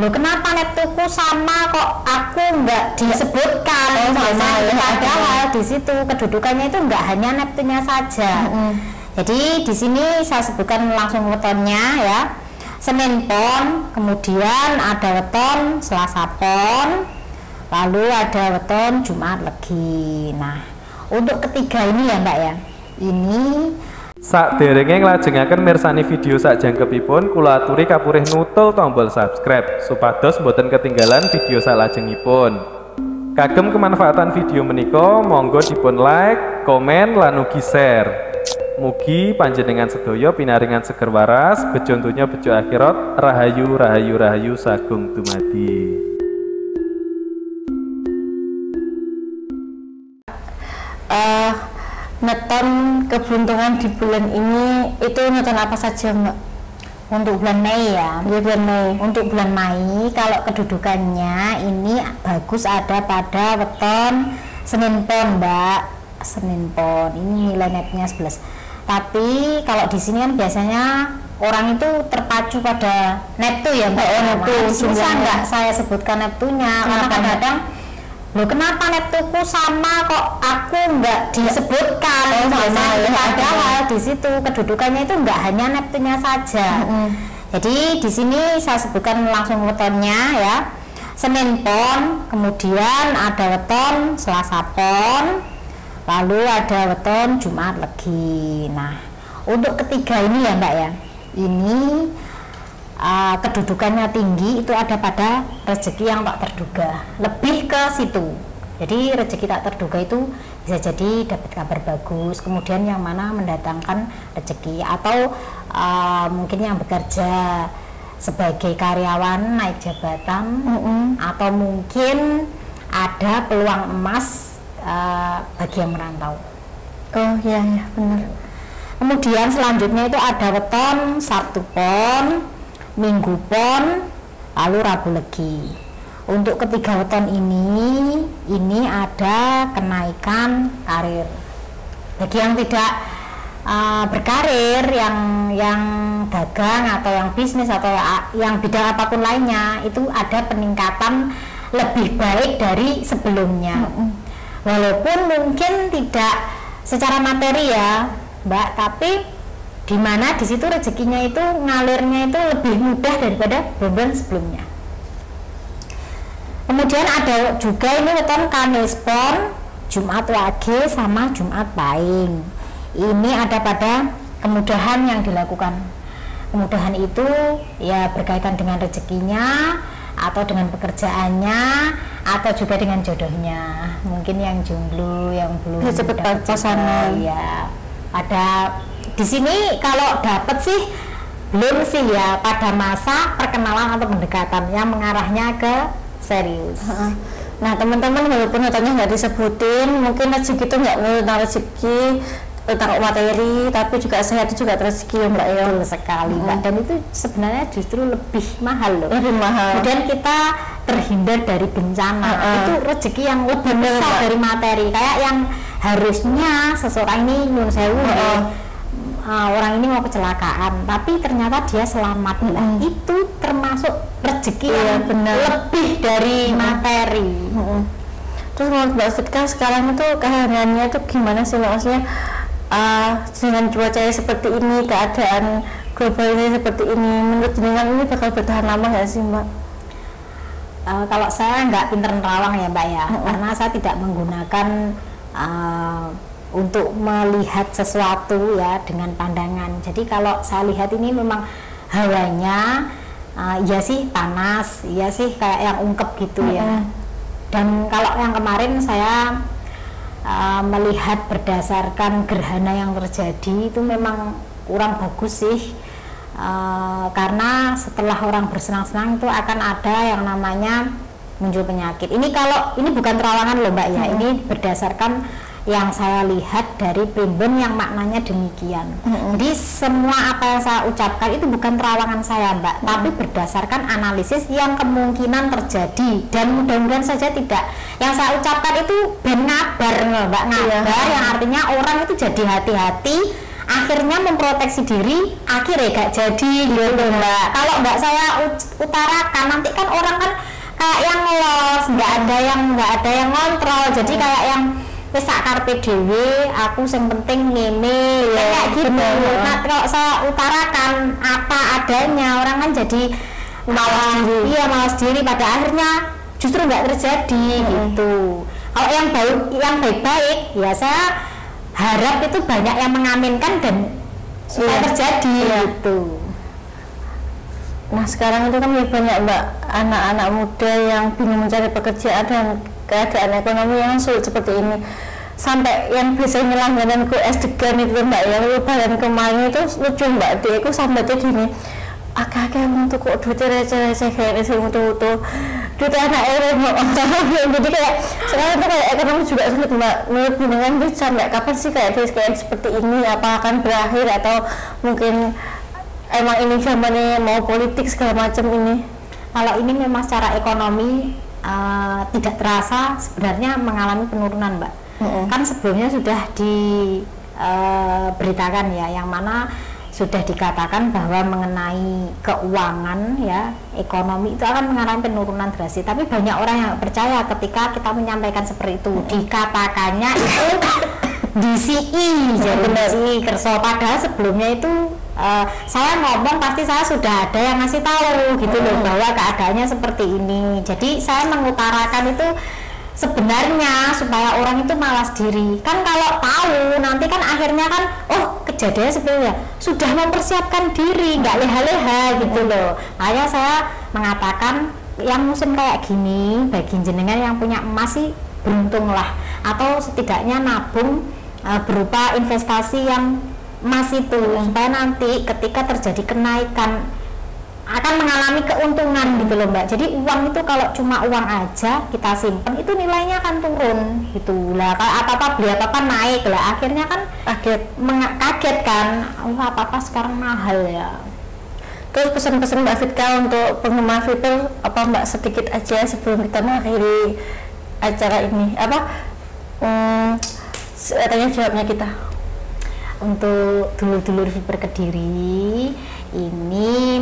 loh kenapa neptuku sama kok aku nggak disebutkan padahal di situ kedudukannya itu nggak hanya Neptunnya saja. Jadi di sini saya sebutkan langsung wetonnya ya. Senin Pon, kemudian ada weton Selasa Pon, lalu ada weton Jumat Legi. Nah, untuk ketiga ini ya Mbak ya, ini sakderenge nglajengaken mirsani video sakjangkepipun kula aturi kapurih nutul tombol subscribe supados boten ketinggalan video salajengipun. Kagem kemanfaatan video menika monggo dipun like, komen lan ugi share. Mugi panjenengan sedaya pinaringan seger waras, bejo donya bejo akhirat, rahayu rahayu rahayu sagung dumadi. Neton keberuntungan di bulan ini itu neton apa saja Mbak? Untuk bulan Mei ya, bulan Mei. Untuk bulan Mei kalau kedudukannya ini bagus ada pada weton Senin Pon Mbak, Senin Pon ini nilai netnya 11. Tapi kalau di sini kan biasanya orang itu terpacu pada Neptu ya Mbak. Neptu susah nggak saya sebutkan Neptunya karena kadang-kadang loh kenapa Neptuku sama kok aku nggak disebutkan padahal di situ kedudukannya itu nggak hanya Neptunya saja. Jadi di sini saya sebutkan langsung wetonnya ya. Senin Pon, kemudian ada weton Selasa Pon, lalu ada weton Jumat Legi. Nah, untuk ketiga ini ya Mbak ya, ini kedudukannya tinggi itu ada pada rezeki yang tak terduga, lebih ke situ. Jadi rezeki tak terduga itu bisa jadi dapat kabar bagus, kemudian yang mana mendatangkan rezeki, atau mungkin yang bekerja sebagai karyawan naik jabatan, atau mungkin ada peluang emas bagi yang merantau. Oh iya ya benar. Kemudian selanjutnya itu ada weton Sabtu Pon, Minggu Pon, lalu Rabu Legi. Untuk ketiga weton ini ada kenaikan karir. Bagi yang tidak berkarir, yang dagang atau yang bisnis atau yang bidang apapun lainnya, itu ada peningkatan lebih baik dari sebelumnya. Walaupun mungkin tidak secara materi ya Mbak, tapi dimana di situ rezekinya itu ngalirnya itu lebih mudah daripada bulan sebelumnya. Kemudian ada juga ini weton Kamis Pon, Jumat Wage sama Jumat Pahing. Ini ada pada kemudahan yang dilakukan. Kemudahan itu ya berkaitan dengan rezekinya, atau dengan pekerjaannya, atau juga dengan jodohnya. Mungkin yang jomblo, yang belum dapat pasangan ya. Ada di sini kalau dapat sih belum sih ya, pada masa perkenalan atau pendekatan yang mengarahnya ke serius. Nah teman-teman, walaupun katanya nggak disebutin, mungkin rezeki itu nggak tentang rezeki, tentang materi, tapi juga sehat itu juga rezeki ya Mbak ya. Betul sekali Mbak, dan itu sebenarnya justru lebih mahal loh. Lebih mahal. Kemudian kita terhindar dari bencana, itu rezeki yang lebih besar dari materi. Kayak yang harusnya seseorang ini nyun sewu orang ini mau kecelakaan, tapi ternyata dia selamat. Itu termasuk rezeki yang lebih dari materi. Terus menurut Mbak Sitka sekarang itu kehariannya itu gimana sih maksudnya, dengan cuaca seperti ini, keadaan global ini seperti ini, menurut jenengan ini bakal bertahan lama nggak sih Mbak? Kalau saya nggak pinter nerawang ya Mbak ya, karena saya tidak menggunakan untuk melihat sesuatu ya dengan pandangan. Jadi kalau saya lihat ini memang hawanya iya sih panas, iya sih kayak yang ungkep gitu ya. Dan kalau yang kemarin saya melihat berdasarkan gerhana yang terjadi itu memang kurang bagus sih, karena setelah orang bersenang-senang itu akan ada yang namanya muncul penyakit. Ini kalau ini bukan terawangan loh Mbak ya, ini berdasarkan yang saya lihat dari primbon yang maknanya demikian. Jadi semua apa yang saya ucapkan itu bukan terawangan saya Mbak, tapi berdasarkan analisis yang kemungkinan terjadi, dan mudah-mudahan saja tidak. Yang saya ucapkan itu ben ngabar Mbak, ngabar yang artinya orang itu jadi hati-hati akhirnya memproteksi diri, akhirnya gak jadi gitu Mbak. Kalau nggak saya utarakan, nanti kan orang kan kayak yang los, nggak ada yang ngontrol, jadi kayak yang wis sak karepe dhewe, aku sing penting ngene ya kayak gitu. Nah kalau saya utarakan apa adanya, orang kan jadi malas diri, pada akhirnya justru nggak terjadi gitu. Kalau yang baik-baik ya saya harap itu banyak yang mengaminkan dan supaya terjadi gitu. Nah sekarang itu kan banyak Mbak anak-anak muda yang bingung mencari pekerjaan dan keadaan ekonomi yang sulit seperti ini, sampai yang bisa langgananku S-degan itu Mbak, yang lebaran kemarin itu lucu Mbak, dia itu sampai tuh gini, agak-agak untuk kok duitnya receh-receh kayak ini mutu-mutu duit anak jadi kayak sekarang tuh kayak ekonomi juga sulit Mbak. Menurut bingungan itu sampai kapan sih kayak seperti ini, apa akan berakhir atau mungkin emang ini zamannya mau politik segala macam ini? Kalau ini memang secara ekonomi tidak terasa sebenarnya mengalami penurunan Mbak. Kan sebelumnya sudah diberitakan ya, yang mana sudah dikatakan bahwa mengenai keuangan ya, ekonomi itu akan mengalami penurunan drastis. Tapi banyak orang yang percaya ketika kita menyampaikan seperti itu. Dikatakannya itu DCI, jadi DCI Kerso, padahal sebelumnya itu saya ngomong pasti saya sudah ada yang ngasih tahu gitu loh bahwa keadaannya seperti ini. Jadi saya mengutarakan itu sebenarnya supaya orang itu malas diri. Kan kalau tahu nanti kan akhirnya kan kejadiannya sebenarnya sudah mempersiapkan diri, nggak leha-leha gitu loh. Makanya saya mengatakan yang musim kayak gini bagi jenengan yang punya emas sih beruntunglah, atau setidaknya nabung berupa investasi yang emas itu, supaya nanti ketika terjadi kenaikan akan mengalami keuntungan gitu loh Mbak. Jadi uang itu kalau cuma uang aja kita simpen itu nilainya akan turun gitu lah. Kalau apa-apa beli apa-apa naik lah, akhirnya kan kaget kan, apa-apa sekarang mahal ya. Terus pesan-pesan Mbak Fitka untuk penggemar Viper apa Mbak, sedikit aja sebelum kita mengakhiri acara ini, tanya jawabnya kita. Untuk dulur-dulur Viper Kediri ini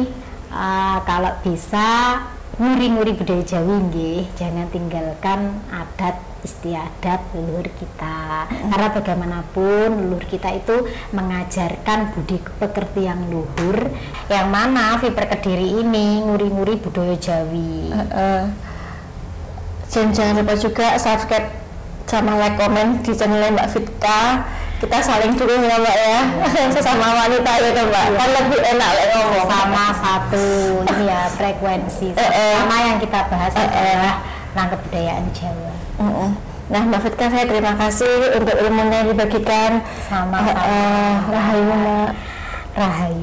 kalau bisa nguri-nguri budaya Jawi nggih, jangan tinggalkan adat istiadat leluhur kita. Karena bagaimanapun leluhur kita itu mengajarkan budi pekerti yang luhur, yang mana Viper Kediri ini nguri-nguri budaya Jawi. Jangan lupa juga subscribe sama like komen di channel Mbak Fitka. Kita saling dukung ya Mbak ya, sesama wanita gitu Mbak, kan lebih enak ngomong sama satu ini ya frekuensi sama yang kita bahas adalah tentang kebudayaan Jawa. Nah Mbak Fitka, saya terima kasih untuk ilmunya yang dibagikan. Sama-sama. Rahayu Mbak. Rahayu.